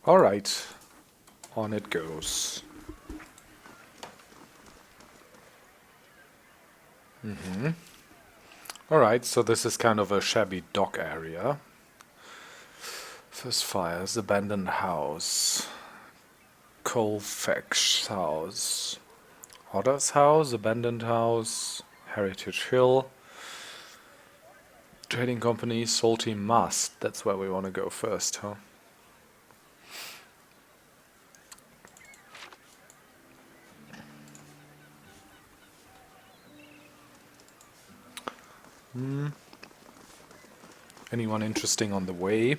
Alright, on it goes. Alright, so this is kind of a shabby dock area. First fires, abandoned house. Colfax house. Otter's house, abandoned house. Heritage Hill. Trading company, Salty Mast. That's where we want to go first, huh? Anyone interesting on the way?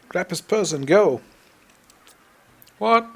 Grab his purse and go. What?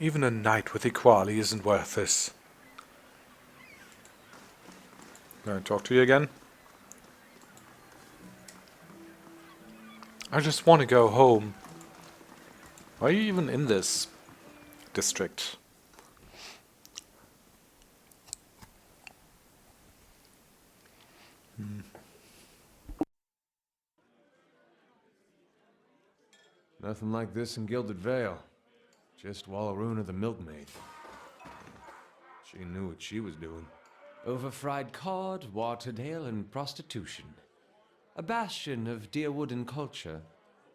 Even a night with Equali isn't worth this. Can I talk to you again? I just want to go home. Why are you even in this district? Nothing like this in Gilded Vale. Just Wallaroon of the milkmaid. She knew what she was doing. Overfried cod, watered ale, and prostitution. A bastion of Deerwooden culture.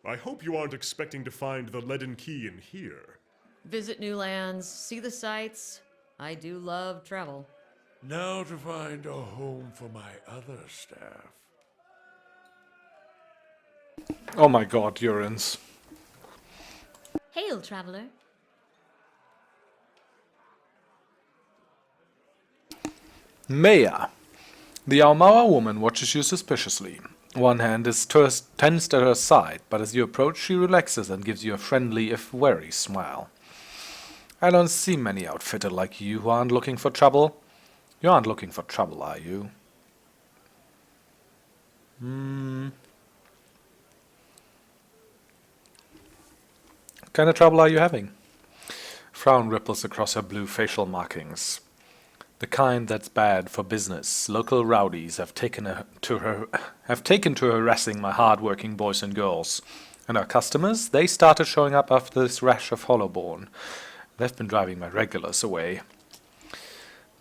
I hope you aren't expecting to find the leaden key in here. Visit new lands, see the sights. I do love travel. Now to find a home for my other staff. Oh my god, urines. Hail, traveler. Maya. The Almara woman watches you suspiciously. One hand is tensed at her side, but as you approach she relaxes and gives you a friendly if wary smile. I don't see many outfitted like you who aren't looking for trouble. You aren't looking for trouble, are you? What kind of trouble are you having? Frown ripples across her blue facial markings. The kind that's bad for business. Local rowdies have taken to harassing my hard-working boys and girls. And our customers, they started showing up after this rash of Hollowborn. They've been driving my regulars away.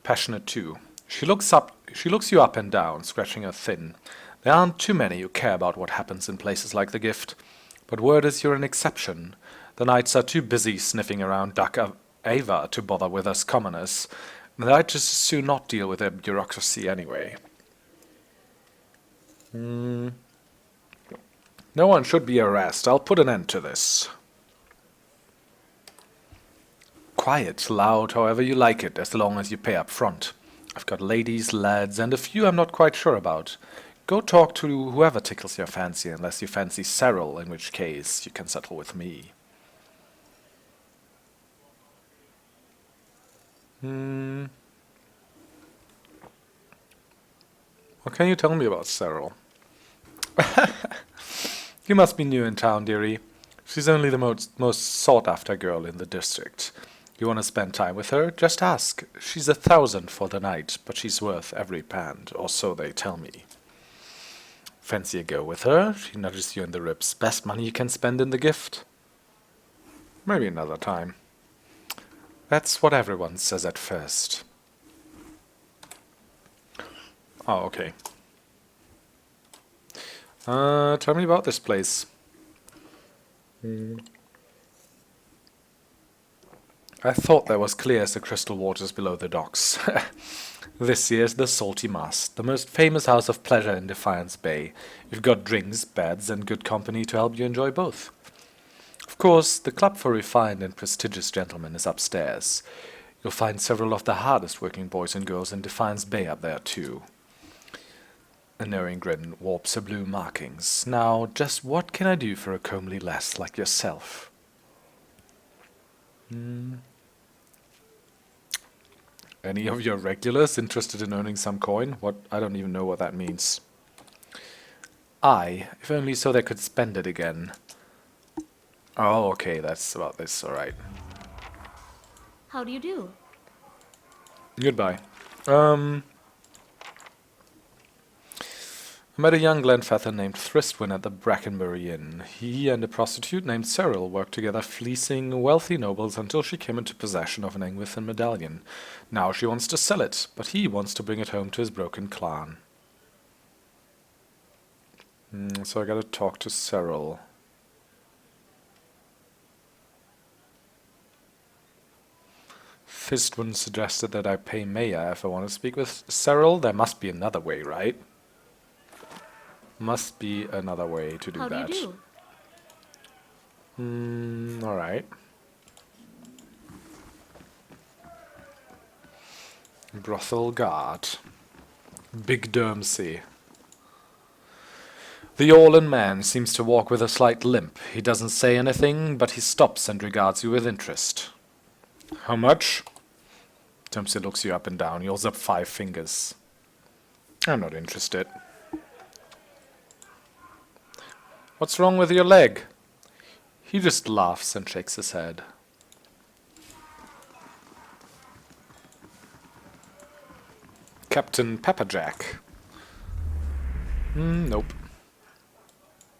Passionate too. She looks you up and down, scratching her thin. There aren't too many who care about what happens in places like the Gift. But word is you're an exception. The knights are too busy sniffing around Duck Ava to bother with us commoners. And I'd just as soon not deal with their bureaucracy anyway. No one should be harassed. I'll put an end to this. Quiet, loud, however you like it, as long as you pay up front. I've got ladies, lads, and a few I'm not quite sure about. Go talk to whoever tickles your fancy, unless you fancy Serel, in which case you can settle with me. What can you tell me about Serel? You must be new in town, dearie. She's only the most sought-after girl in the district. You want to spend time with her? Just ask. She's 1,000 for the night, but she's worth every pound, or so they tell me. Fancy a go with her? She nudges you in the ribs. Best money you can spend in the Gift? Maybe another time. That's what everyone says at first. Oh, okay. Tell me about this place. I thought that was clear as the crystal waters below the docks. This here's the Salty Mast, the most famous house of pleasure in Defiance Bay. You've got drinks, beds, and good company to help you enjoy both. Of course, the club for refined and prestigious gentlemen is upstairs. You'll find several of the hardest working boys and girls in Defiance Bay up there, too. A knowing grin warps her blue markings. Now, just what can I do for a comely lass like yourself? Any of your regulars interested in earning some coin? What? I don't even know what that means. If only so they could spend it again. Oh, okay, that's about this, alright. How do you do? Goodbye. I met a young Glenfeather named Thristwin at the Brackenbury Inn. He and a prostitute named Serel worked together fleecing wealthy nobles until she came into possession of an Engwithan medallion. Now she wants to sell it, but he wants to bring it home to his broken clan. So I gotta talk to Serel. Thristwin suggested that I pay Maya if I want to speak with Serel. There must be another way, right? Must be another way to do How that. do you do? Alright. Brothel guard. Big Dermsey. The Orlan man seems to walk with a slight limp. He doesn't say anything, but he stops and regards you with interest. How much? Dempsey looks you up and down, holds up 5 fingers. I'm not interested. What's wrong with your leg? He just laughs and shakes his head. Captain Pepperjack. Nope.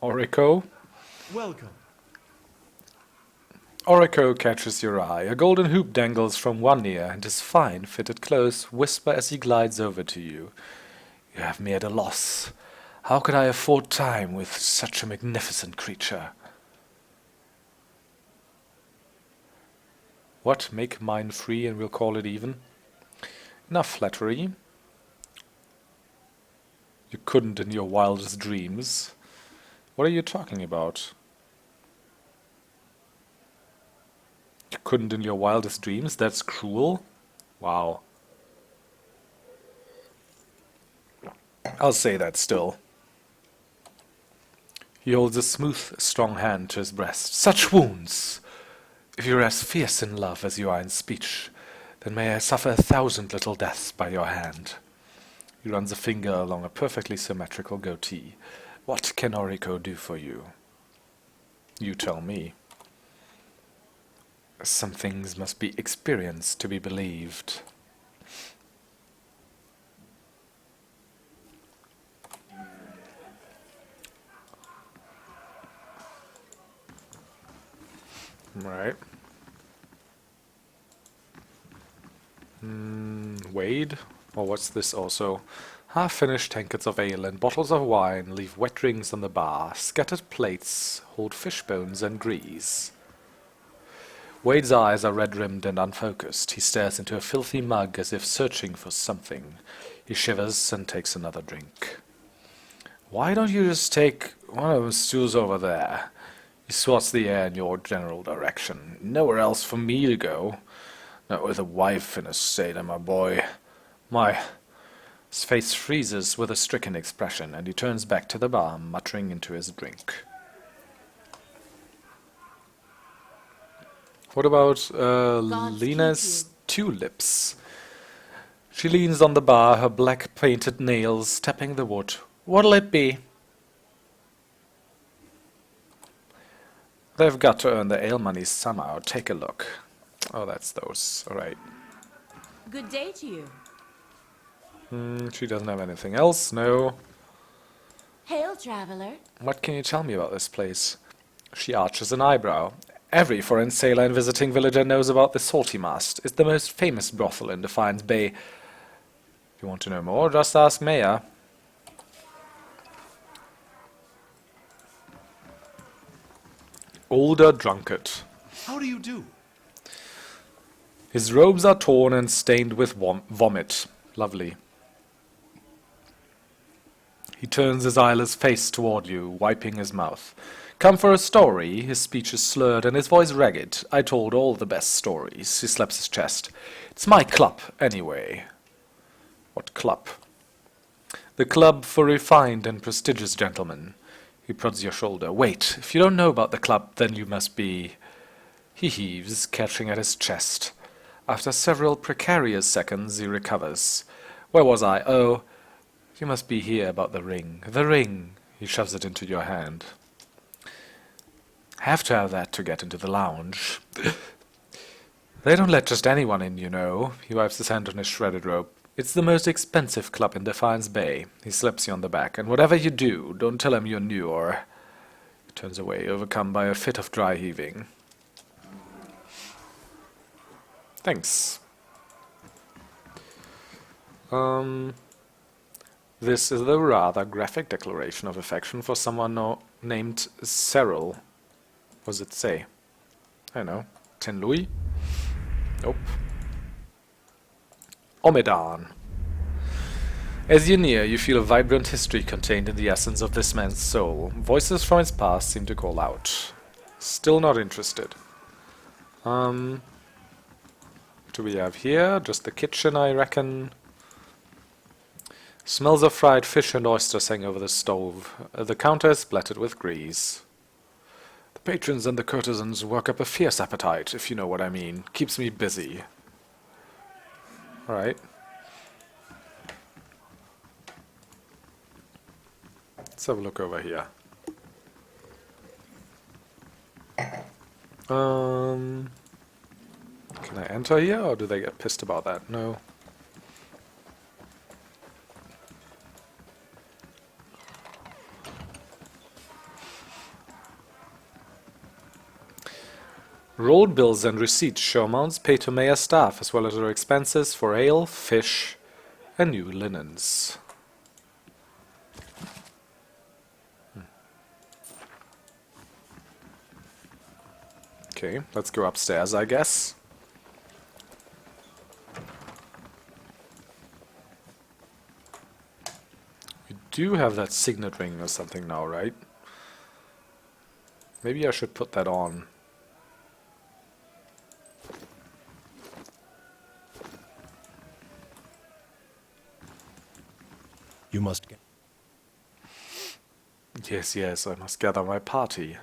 Orico? Welcome. Orico catches your eye. A golden hoop dangles from one ear, and his fine, fitted clothes whisper as he glides over to you. You have me at a loss. How could I afford time with such a magnificent creature? What? Make mine free and we'll call it even? Enough flattery. You couldn't in your wildest dreams. What are you talking about? You couldn't in your wildest dreams? That's cruel? Wow. I'll say that still. He holds a smooth, strong hand to his breast. Such wounds! If you're as fierce in love as you are in speech, then may I suffer 1,000 little deaths by your hand. He runs a finger along a perfectly symmetrical goatee. What can Orico do for you? You tell me. Some things must be experienced to be believed. Right. Wade? Or what's this also? Half-finished tankards of ale and bottles of wine leave wet rings on the bar. Scattered plates hold fish bones and grease. Wade's eyes are red-rimmed and unfocused. He stares into a filthy mug as if searching for something. He shivers and takes another drink. Why don't you just take one of those stools over there? He swats the air in your general direction. Nowhere else for me to go. Not with a wife in a sailor, my boy. His face freezes with a stricken expression, and he turns back to the bar, muttering into his drink. What about Lena's tulips? She leans on the bar, her black painted nails tapping the wood. What'll it be? They've got to earn their ale money somehow. Take a look. Oh, that's those. Alright. Good day to you. She doesn't have anything else, no. Hail, traveler. What can you tell me about this place? She arches an eyebrow. Every foreign sailor and visiting villager knows about the Salty Mast. It's the most famous brothel in Defiance Bay. If you want to know more, just ask Maya. Older drunkard. How do you do? His robes are torn and stained with vomit. Lovely. He turns his eyeless face toward you, wiping his mouth. Come for a story? His speech is slurred and his voice ragged. I told all the best stories. He slaps his chest. It's my club, anyway. What club? The club for refined and prestigious gentlemen. He prods your shoulder. Wait, if you don't know about the club, then you must be... He heaves, catching at his chest. After several precarious seconds, he recovers. Where was I? Oh, you must be here about the ring. The ring! He shoves it into your hand. Have to have that to get into the lounge. They don't let just anyone in, you know. He wipes his hand on his shredded robe. It's the most expensive club in Defiance Bay. He slaps you on the back. And whatever you do, don't tell him you're new or... He turns away, overcome by a fit of dry heaving. Thanks. This is a rather graphic declaration of affection for someone named Serel. What does it say? I don't know. Tin Louis? Nope. Omedan. As you near, you feel a vibrant history contained in the essence of this man's soul. Voices from his past seem to call out. Still not interested. What do we have here? Just the kitchen, I reckon. Smells of fried fish and oysters hang over the stove. The counter is splattered with grease. The patrons and the courtesans work up a fierce appetite, if you know what I mean. Keeps me busy. Alright. Let's have a look over here. Can I enter here, or do they get pissed about that? No. Rolled bills and receipts show amounts paid to mayor staff, as well as their expenses for ale, fish, and new linens. Okay, let's go upstairs, I guess. We do have that signet ring or something now, right? Maybe I should put that on. You must get... Yes, yes, I must gather my party.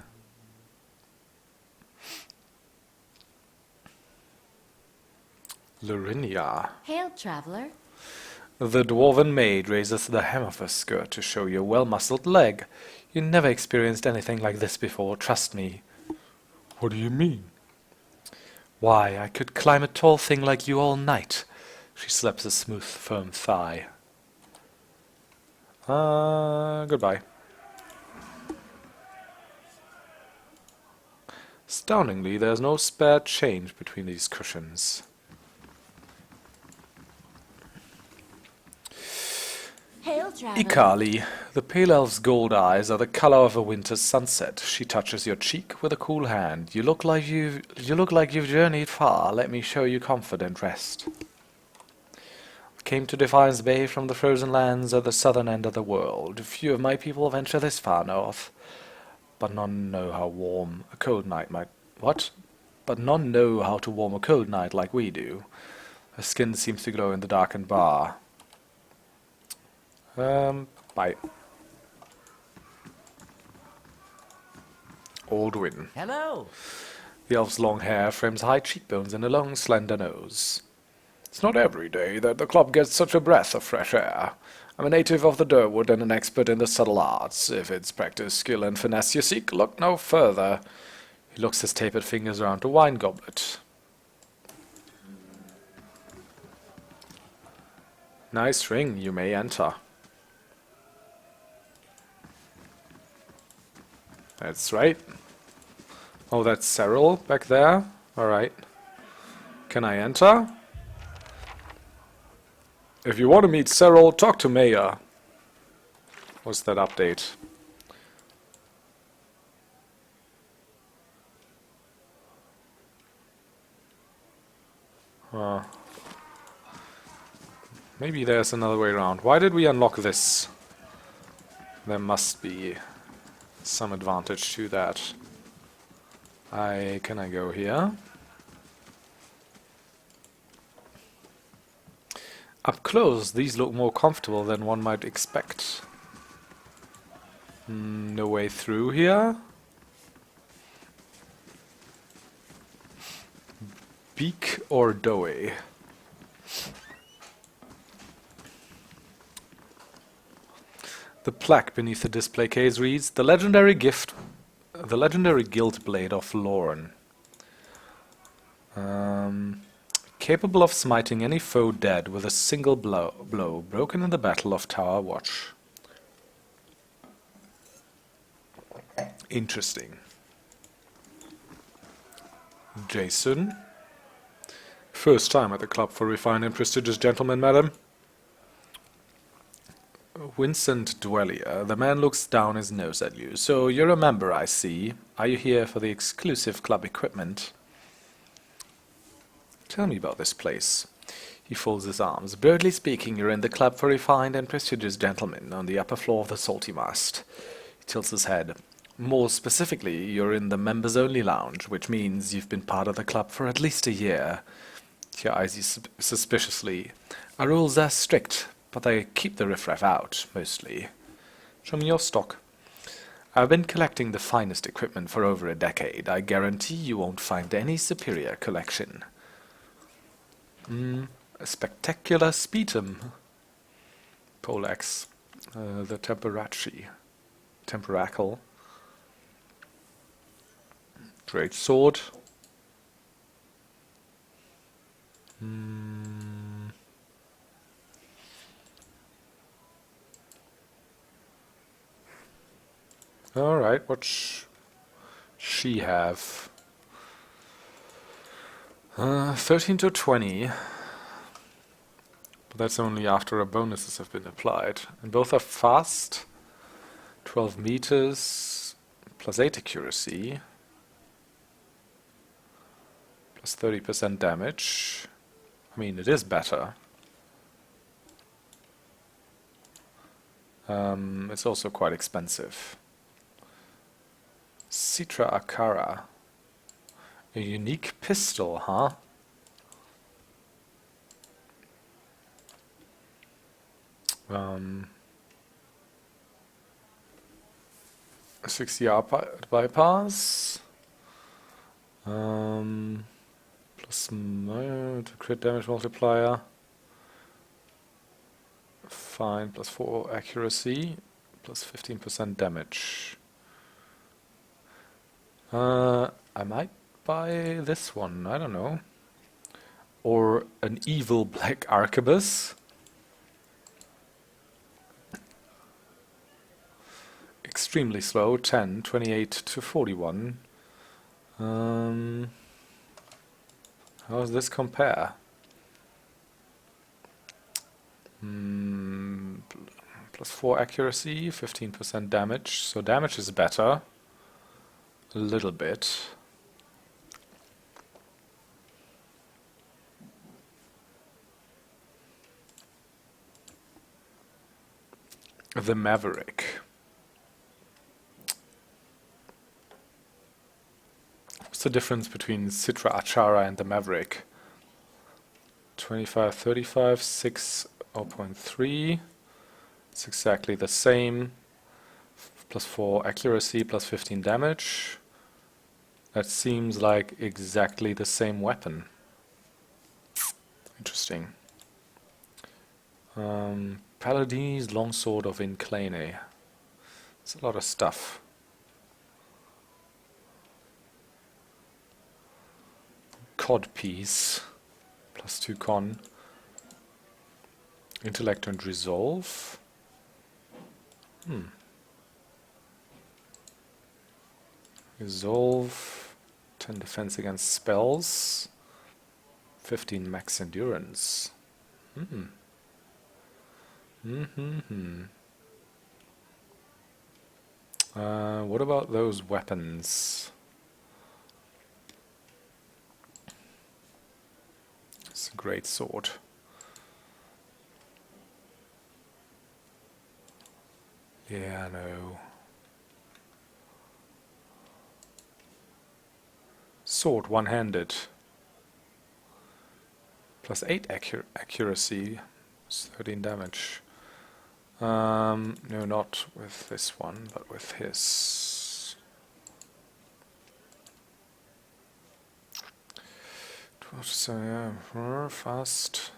Lurinia. Hail, traveler. The dwarven maid raises the hem of her skirt to show your well-muscled leg. You never experienced anything like this before, trust me. What do you mean? Why, I could climb a tall thing like you all night. She slaps a smooth, firm thigh. Goodbye. Astoundingly, there's no spare change between these cushions. Hail, traveler. Ikali, the pale elf's gold eyes are the color of a winter's sunset. She touches your cheek with a cool hand. You look like you've journeyed far. Let me show you comfort and rest. Came to Defiance Bay from the frozen lands at the southern end of the world. Few of my people venture this far north, but none know how warm a cold night might... What? But none know how to warm a cold night like we do. Her skin seems to glow in the darkened bar. Bye. Aldwin. Hello. The elf's long hair frames high cheekbones and a long, slender nose. It's not every day that the club gets such a breath of fresh air. I'm a native of the Durwood and an expert in the subtle arts. If it's practice, skill, and finesse you seek, look no further. He looks his tapered fingers around a wine goblet. Nice ring, you may enter. That's right. Oh, that's Serel back there? Alright. Can I enter? If you want to meet Serel, talk to Maya. What's that update? Maybe there's another way around. Why did we unlock this? There must be some advantage to that. Can I go here? Up close, these look more comfortable than one might expect. No way through here. Beak or doughy? The plaque beneath the display case reads, the legendary guild blade of Lorne. Capable of smiting any foe dead with a single blow, broken in the Battle of Tower Watch. Interesting. Jason. First time at the club for refined and prestigious gentlemen, madam. Vincent Dwellier. The man looks down his nose at you. So you're a member, I see. Are you here for the exclusive club equipment? Tell me about this place. He folds his arms. Broadly speaking, you're in the club for refined and prestigious gentlemen on the upper floor of the Salty Mast. He tilts his head. More specifically, you're in the members-only lounge, which means you've been part of the club for at least a year. He eyes you suspiciously. Our rules are strict, but they keep the riffraff out, mostly. Show me your stock. I've been collecting the finest equipment for over a decade. I guarantee you won't find any superior collection. A spectacular spetum. Poleaxe. The Temperacle. Great sword. Alright, what's she have? 13 to 20. But that's only after our bonuses have been applied. And both are fast. 12 meters. Plus 8 accuracy. Plus 30% damage. I mean, it is better. It's also quite expensive. Citra Akara. A unique pistol, huh? A 60 bypass. Plus to crit damage multiplier. Fine, plus 4 accuracy. Plus 15% damage. I might buy this one, I don't know. Or an evil black arquebus. Extremely slow, 10, 28 to 41. How does this compare? Plus 4 accuracy, 15% damage. So damage is better. A little bit. The Maverick. What's the difference between Citra Achara and the Maverick? 25, 35, 6, 0.3. It's exactly the same. Plus 4 accuracy, plus 15 damage. That seems like exactly the same weapon. Interesting. Paladini's Longsword of Inclane. It's a lot of stuff. Codpiece. Plus 2 con. Intellect and Resolve. Resolve. 10 defense against spells. 15 max endurance. What about those weapons? So Great sword. Yeah, no. Sword, one-handed. Plus 8 accuracy. 13 damage. No, not with this one, but with his. So yeah, fast.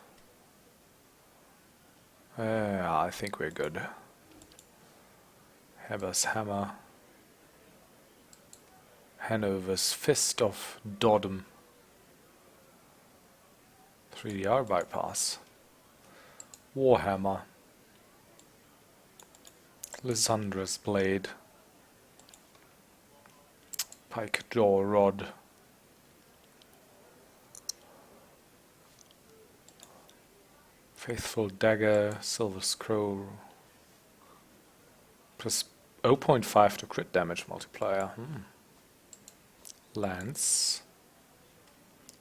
Yeah, I think we're good. Heber's hammer. Hanover's fist of Dodom. 3DR bypass. Warhammer. Lysandra's blade. Pike jaw rod. Faithful dagger, silver scroll. Plus 0.5 to crit damage multiplier. Lance.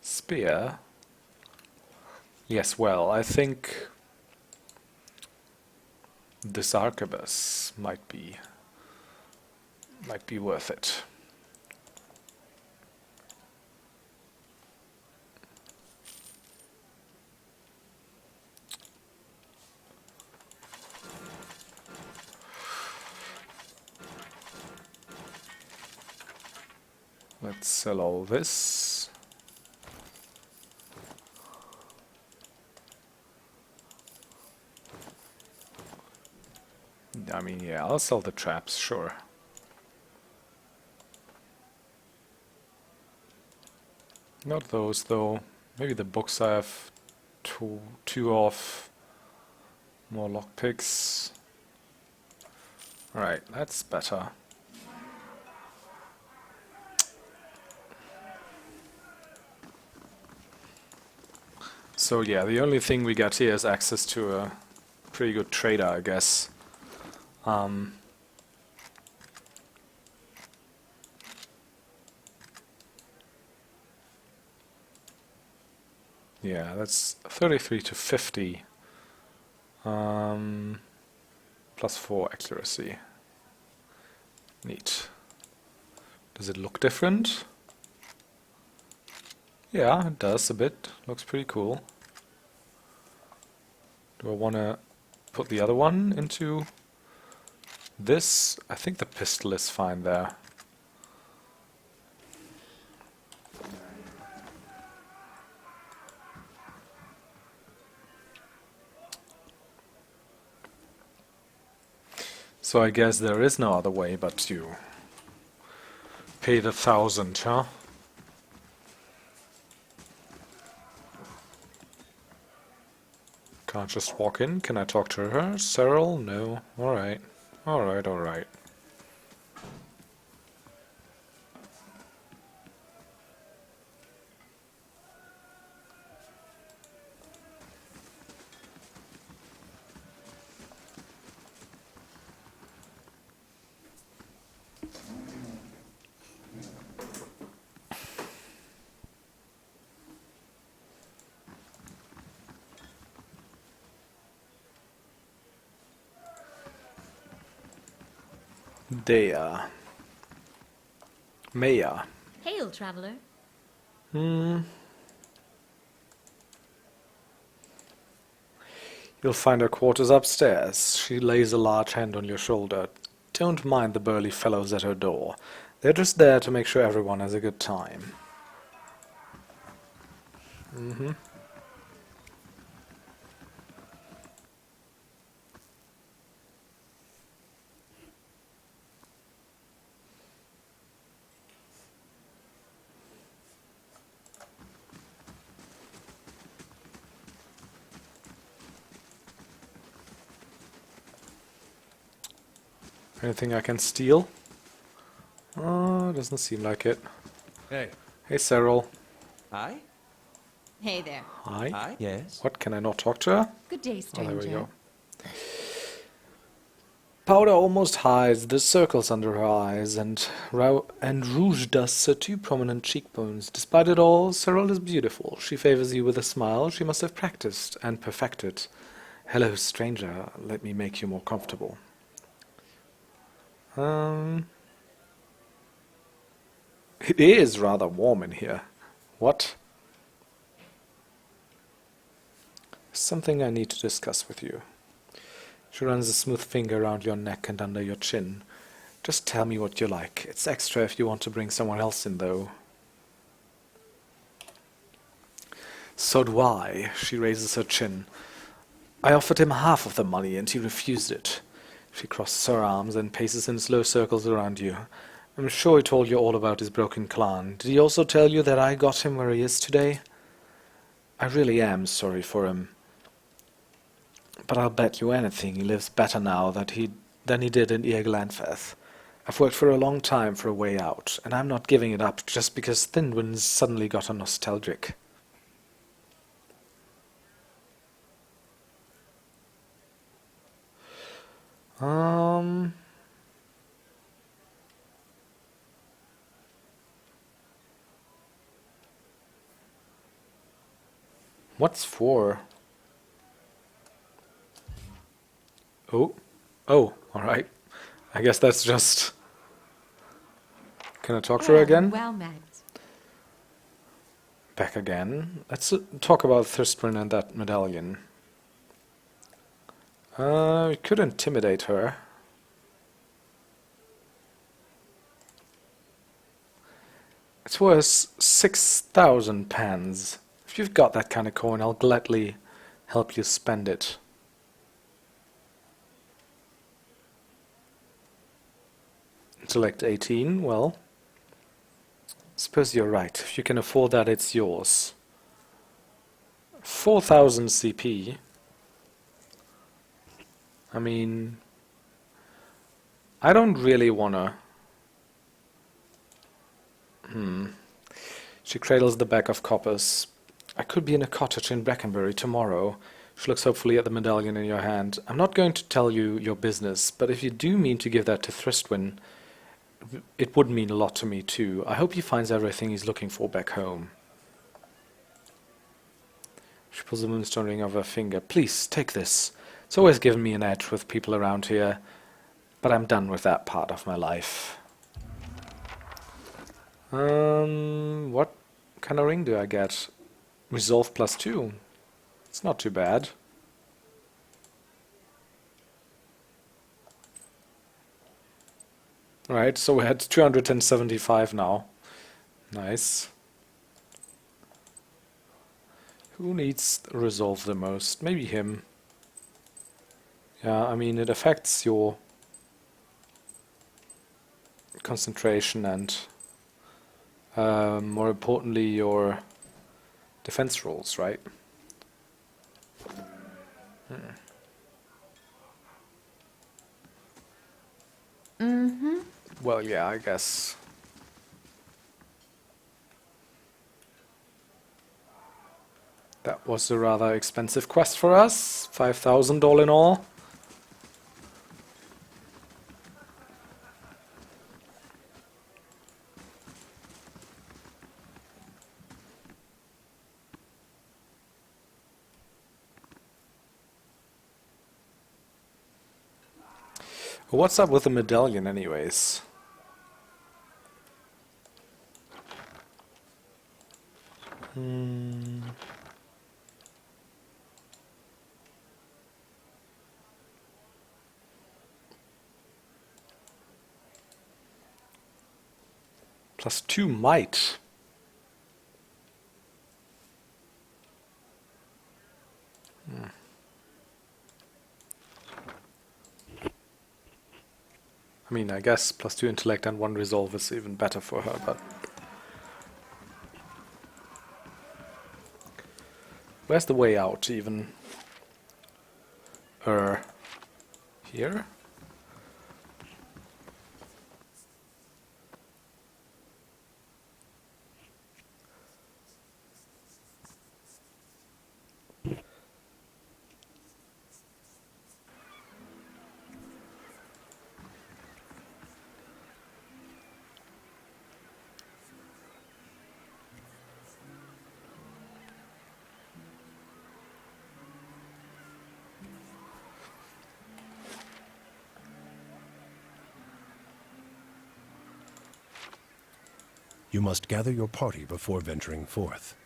Spear. Yes, well, I think this arquebus might be worth it. Let's sell all this. I mean, yeah, I'll sell the traps, sure. Not those, though. Maybe the books I have two of. More lockpicks. Alright, that's better. So yeah, the only thing we got here is access to a pretty good trader, I guess. Yeah, that's 33 to 50. Plus 4 accuracy. Neat. Does it look different? Yeah, it does a bit. Looks pretty cool. Do I want to put the other one into this? I think the pistol is fine there. So I guess there is no other way but to pay the 1,000, huh? Can't just walk in. Can I talk to her? Serel? No. Alright. Alright, alright. Dea. Maya. Hail, traveler. You'll find her quarters upstairs. She lays a large hand on your shoulder. Don't mind the burly fellows at her door. They're just there to make sure everyone has a good time. Anything I can steal? Doesn't seem like it. Hey. Hey, Serel. Aye? Hey there. Hi. Aye? Yes? What, can I not talk to her? Good day, Oh, there stranger. we go. Powder almost hides the circles under her eyes, and rouge dusts her two prominent cheekbones. Despite it all, Serel is beautiful. She favors you with a smile she must have practiced and perfected. Hello, stranger. Let me make you more comfortable. It is rather warm in here. What? Something I need to discuss with you. She runs a smooth finger around your neck and under your chin. Just tell me what you like. It's extra if you want to bring someone else in, though. So do I. She raises her chin. I offered him half of the money and he refused it. She crosses her arms and paces in slow circles around you. I'm sure he told you all about his broken clan. Did he also tell you that I got him where he is today? I really am sorry for him. But I'll bet you anything he lives better now than he did in Irglandfeth. I've worked for a long time for a way out, and I'm not giving it up just because Thinwinds suddenly got nostalgic. What's for? Oh, alright. I guess that's just... Can I talk to her again? Well met. Back again. Let's talk about Thirstrin and that medallion. We could intimidate her. It's worth 6,000 pans. If you've got that kind of coin, I'll gladly help you spend it. Select 18, well, suppose you're right. If you can afford that, it's yours. 4,000 CP. I mean, I don't really wanna... She cradles the bag of coppers. I could be in a cottage in Brackenbury tomorrow. She looks hopefully at the medallion in your hand. I'm not going to tell you your business, but if you do mean to give that to Thristwin, it would mean a lot to me too. I hope he finds everything he's looking for back home. She pulls the moonstone ring over her finger. Please, take this. It's always given me an edge with people around here, but I'm done with that part of my life. What kind of ring do I get? Resolve +2. It's not too bad. Right, so we're at 275 now. Nice. Who needs resolve the most? Maybe him. Yeah, I mean, it affects your concentration and, more importantly, your defense rolls, right? Well, yeah, I guess. That was a rather expensive quest for us. 5,000 all in all. What's up with the medallion anyways? +2 might. I mean, I guess +2 intellect and 1 resolve is even better for her, but... Where's the way out, even? Here? You must gather your party before venturing forth.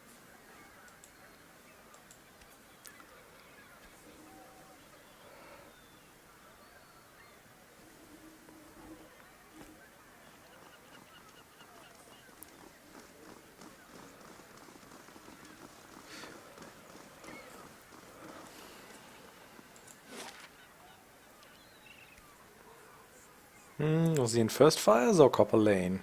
Was he in First Fires or Copper Lane?